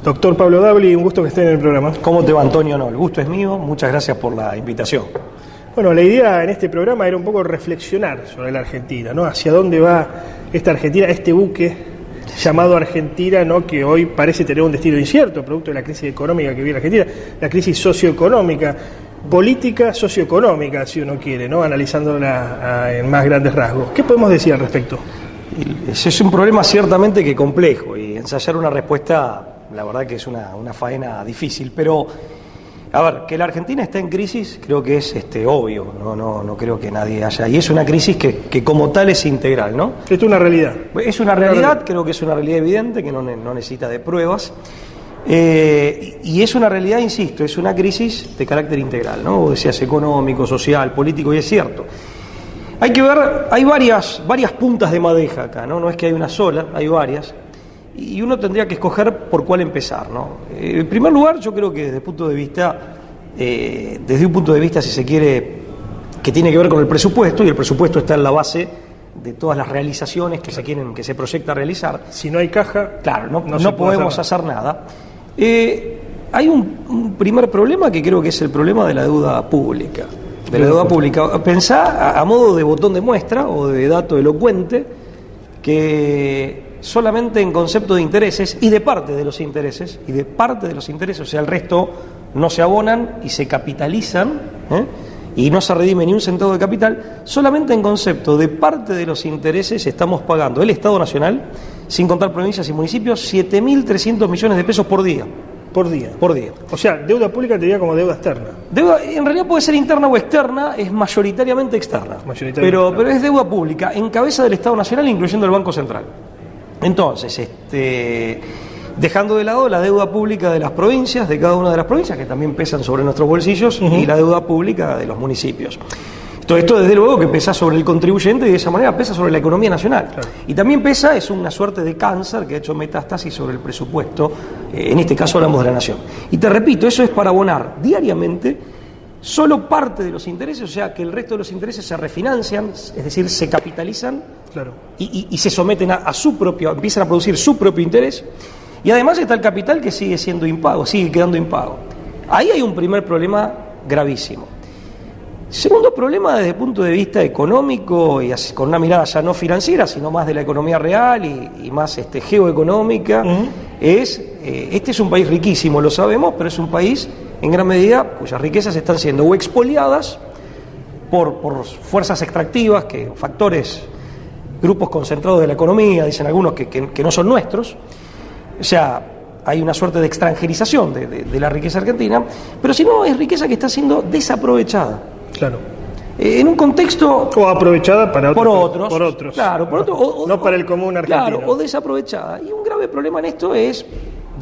Doctor Pablo Dabili, un gusto que esté en el programa. ¿Cómo te va, Antonio? No, el gusto es mío. Muchas gracias por la invitación. Bueno, la idea en este programa era un poco reflexionar sobre la Argentina, ¿no? Hacia dónde va esta Argentina, este buque llamado Argentina, ¿no? Que hoy parece tener un destino incierto, producto de la crisis económica que vive la Argentina, la crisis socioeconómica, política socioeconómica, si uno quiere, ¿no? Analizándola en más grandes rasgos. ¿Qué podemos decir al respecto? Ese es un problema ciertamente que complejo, y ensayar una respuesta, la verdad que es una faena difícil, pero a ver, que la Argentina está en crisis creo que es obvio, no creo que nadie haya, y es una crisis que como tal es integral, ¿no? Esto es una realidad. Es una realidad, creo que es una realidad evidente, que no necesita de pruebas, y es una realidad, insisto, es una crisis de carácter integral, ¿no? Vos decías económico, social, político, y es cierto. Hay que ver, hay varias puntas de madeja acá, ¿no? No es que hay una sola, hay varias. Y uno tendría que escoger por cuál empezar, ¿no? En primer lugar, yo creo que desde un punto de vista, si se quiere, que tiene que ver con el presupuesto, y el presupuesto está en la base de todas las realizaciones que se proyecta realizar. Si no hay caja, claro, no podemos hacer nada. Hay un primer problema que creo que es el problema de la deuda pública. Pensá a modo de botón de muestra o de dato elocuente que solamente en concepto de intereses y de parte de los intereses, o sea, el resto no se abonan y se capitalizan, y no se redime ni un centavo de capital, solamente en concepto de parte de los intereses estamos pagando el Estado Nacional, sin contar provincias y municipios, 7.300 millones de pesos por día. Por día. O sea, deuda pública te diría como deuda externa. En realidad puede ser interna o externa, es mayoritariamente externa. Pero es deuda pública, en cabeza del Estado Nacional, incluyendo el Banco Central. Entonces, dejando de lado la deuda pública de las provincias, de cada una de las provincias, que también pesan sobre nuestros bolsillos, y la deuda pública de los municipios. Todo esto, desde luego, que pesa sobre el contribuyente y de esa manera pesa sobre la economía nacional. Claro. Y también es una suerte de cáncer que ha hecho metástasis sobre el presupuesto, en este caso hablamos de la nación. Y te repito, eso es para abonar diariamente solo parte de los intereses, o sea que el resto de los intereses se refinancian, es decir, se capitalizan, claro, y se someten empiezan a producir su propio interés, y además está el capital que sigue siendo impago, sigue quedando impago. Ahí hay un primer problema gravísimo. Segundo problema desde el punto de vista económico, y con una mirada ya no financiera, sino más de la economía real y más geoeconómica, este es un país riquísimo, lo sabemos, pero es un país en gran medida cuyas riquezas están siendo o expoliadas por fuerzas extractivas, grupos concentrados de la economía, dicen algunos que no son nuestros, o sea, hay una suerte de extranjerización de la riqueza argentina, pero si no, es riqueza que está siendo desaprovechada. Claro. En un contexto... O aprovechada por otros. Claro, por otros. No para el común argentino. Claro, o desaprovechada. Y un grave problema en esto es,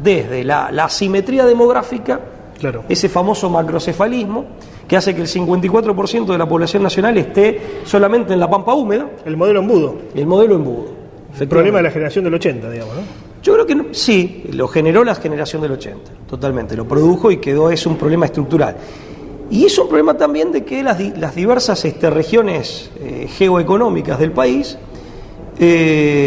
desde la asimetría demográfica, claro, ese famoso macrocefalismo, que hace que el 54% de la población nacional esté solamente en la pampa húmeda. El modelo embudo. El problema de la generación del 80, digamos, ¿no? Yo creo que sí, lo generó la generación del 80, totalmente. Lo produjo y es un problema estructural. Y es un problema también de que las diversas regiones geoeconómicas del país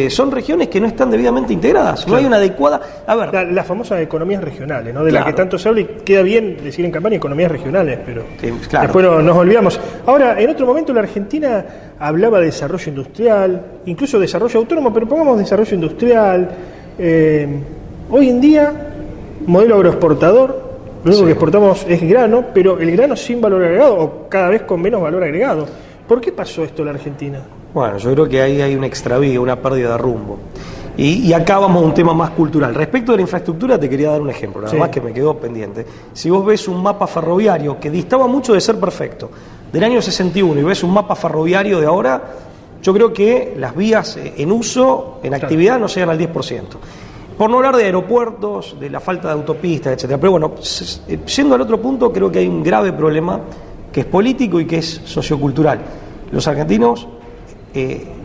son regiones que no están debidamente integradas. Claro. No hay una adecuada... A ver, las famosas economías regionales, ¿no? De las que tanto se habla, y queda bien decir en campaña economías regionales, pero después nos olvidamos. Ahora, en otro momento la Argentina hablaba de desarrollo industrial, incluso desarrollo autónomo, pero pongamos desarrollo industrial. Hoy en día, modelo agroexportador. Lo único que exportamos es grano, pero el grano sin valor agregado, o cada vez con menos valor agregado. ¿Por qué pasó esto en la Argentina? Bueno, yo creo que ahí hay un extravío, una pérdida de rumbo. Y acá vamos a un tema más cultural. Respecto de la infraestructura, te quería dar un ejemplo, nada más que me quedó pendiente. Si vos ves un mapa ferroviario que distaba mucho de ser perfecto, del año 61, y ves un mapa ferroviario de ahora, yo creo que las vías en uso, en actividad, no llegan al 10%. Por no hablar de aeropuertos, de la falta de autopistas, etcétera. Pero bueno, yendo al otro punto, creo que hay un grave problema que es político y que es sociocultural. Los argentinos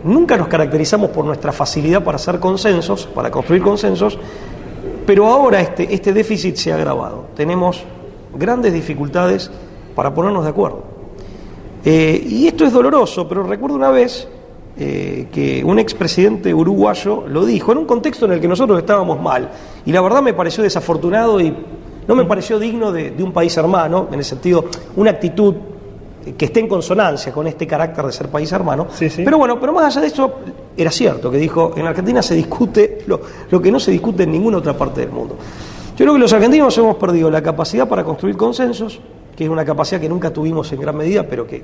nunca nos caracterizamos por nuestra facilidad para hacer consensos, para construir consensos, pero ahora este déficit se ha agravado. Tenemos grandes dificultades para ponernos de acuerdo. Y esto es doloroso, pero recuerdo una vez que un expresidente uruguayo lo dijo en un contexto en el que nosotros estábamos mal, y la verdad me pareció desafortunado y no me pareció digno de un país hermano, en el sentido, una actitud que esté en consonancia con este carácter de ser país hermano. Sí, sí. Pero bueno, pero más allá de eso, era cierto que dijo, en Argentina se discute lo que no se discute en ninguna otra parte del mundo. Yo creo que los argentinos hemos perdido la capacidad para construir consensos, que es una capacidad que nunca tuvimos en gran medida, pero que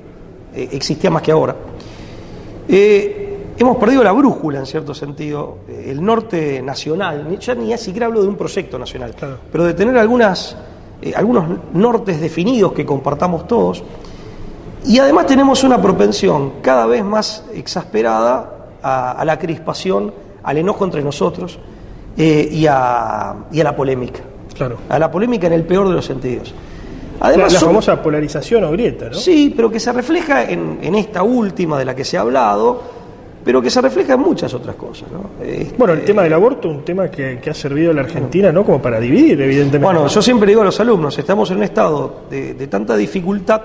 existía más que ahora. Hemos perdido la brújula, en cierto sentido, el norte nacional. Ya ni siquiera hablo de un proyecto nacional, claro, pero de tener algunos nortes definidos que compartamos todos. Y además tenemos una propensión cada vez más exasperada a la crispación, al enojo entre nosotros y a la polémica. Claro. A la polémica en el peor de los sentidos. Además, la famosa polarización o grieta, ¿no? Sí, pero que se refleja en esta última de la que se ha hablado, pero que se refleja en muchas otras cosas, ¿no? Bueno, el tema del aborto, un tema que ha servido a la Argentina, ¿no? Como para dividir, evidentemente. Bueno, yo siempre digo a los alumnos, estamos en un estado de tanta dificultad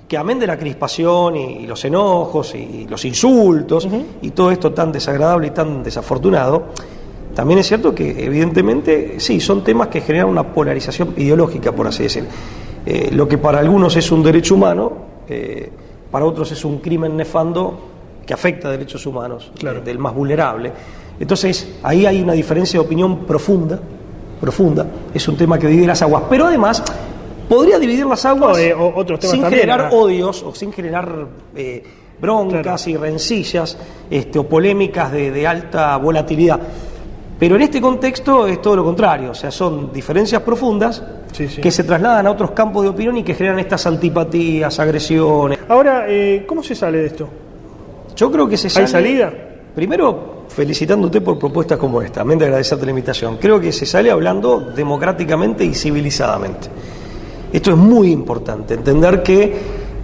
que, amén de la crispación y los enojos y los insultos y todo esto tan desagradable y tan desafortunado, también es cierto que evidentemente sí, son temas que generan una polarización ideológica, por así decir. Lo que para algunos es un derecho humano, para otros es un crimen nefando que afecta a derechos humanos, claro, del más vulnerable. Entonces, ahí hay una diferencia de opinión profunda, es un tema que divide las aguas, pero además podría dividir las aguas sin generar odios o sin generar broncas, claro, y rencillas o polémicas de alta volatilidad. Pero en este contexto es todo lo contrario, o sea, son diferencias profundas, sí, sí, que se trasladan a otros campos de opinión y que generan estas antipatías, agresiones. Ahora, ¿cómo se sale de esto? Yo creo que se sale... ¿Hay salida? Primero, felicitándote por propuestas como esta, amén de agradecerte la invitación. Creo que se sale hablando democráticamente y civilizadamente. Esto es muy importante, entender que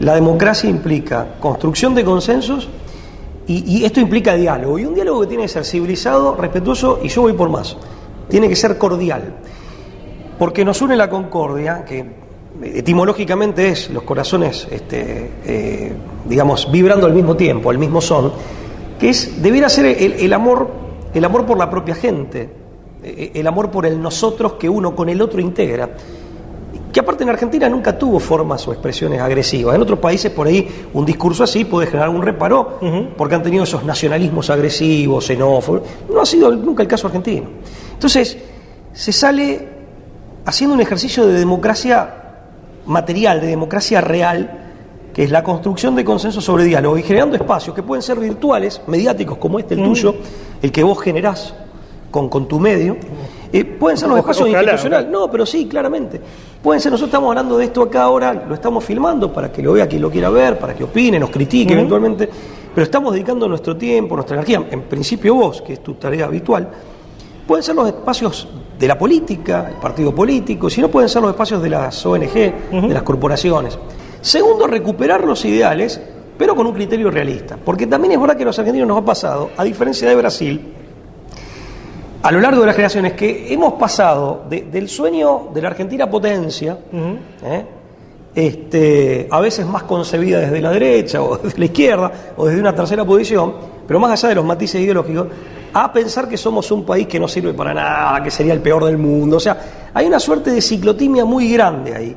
la democracia implica construcción de consensos y esto implica diálogo. Y un diálogo que tiene que ser civilizado, respetuoso, y yo voy por más. Tiene que ser cordial. Porque nos une la concordia, que etimológicamente es los corazones, digamos, vibrando al mismo tiempo, al mismo son, que debiera ser el amor por la propia gente, el amor por el nosotros que uno con el otro integra, que aparte en Argentina nunca tuvo formas o expresiones agresivas. En otros países por ahí un discurso así puede generar un reparo, porque han tenido esos nacionalismos agresivos, xenófobos. No ha sido nunca el caso argentino. Entonces, se sale haciendo un ejercicio de democracia material, de democracia real, que es la construcción de consensos sobre diálogo y generando espacios que pueden ser virtuales, mediáticos como el tuyo, el que vos generás con tu medio, pueden ser los espacios institucionales, no, pero sí, claramente, pueden ser, nosotros estamos hablando de esto acá ahora, lo estamos filmando para que lo vea quien lo quiera ver, para que opine, nos critique eventualmente, pero estamos dedicando nuestro tiempo, nuestra energía, en principio vos, que es tu tarea habitual. Pueden ser los espacios de la política, el partido político, si no pueden ser los espacios de las ONG, de las corporaciones. Segundo, recuperar los ideales, pero con un criterio realista. Porque también es verdad que a los argentinos nos ha pasado, a diferencia de Brasil, a lo largo de las generaciones, que hemos pasado del sueño de la Argentina potencia, a veces más concebida desde la derecha o desde la izquierda o desde una tercera posición, pero más allá de los matices ideológicos, a pensar que somos un país que no sirve para nada, que sería el peor del mundo. O sea, hay una suerte de ciclotimia muy grande ahí.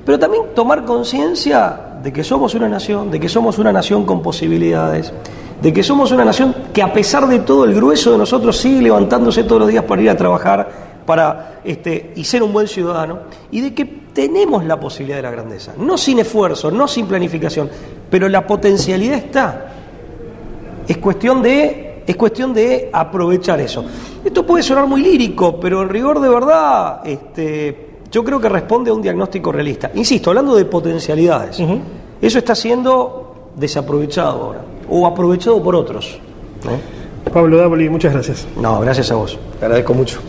Pero también tomar conciencia de que somos una nación con posibilidades, de que somos una nación que a pesar de todo el grueso de nosotros sigue levantándose todos los días para ir a trabajar y ser un buen ciudadano, y de que tenemos la posibilidad de la grandeza, no sin esfuerzo, no sin planificación, pero la potencialidad está. Es cuestión de aprovechar eso. Esto puede sonar muy lírico, pero en rigor de verdad, yo creo que responde a un diagnóstico realista. Insisto, hablando de potencialidades, eso está siendo desaprovechado ahora, o aprovechado por otros. Pablo Dávoli, muchas gracias. No, gracias a vos, te agradezco mucho.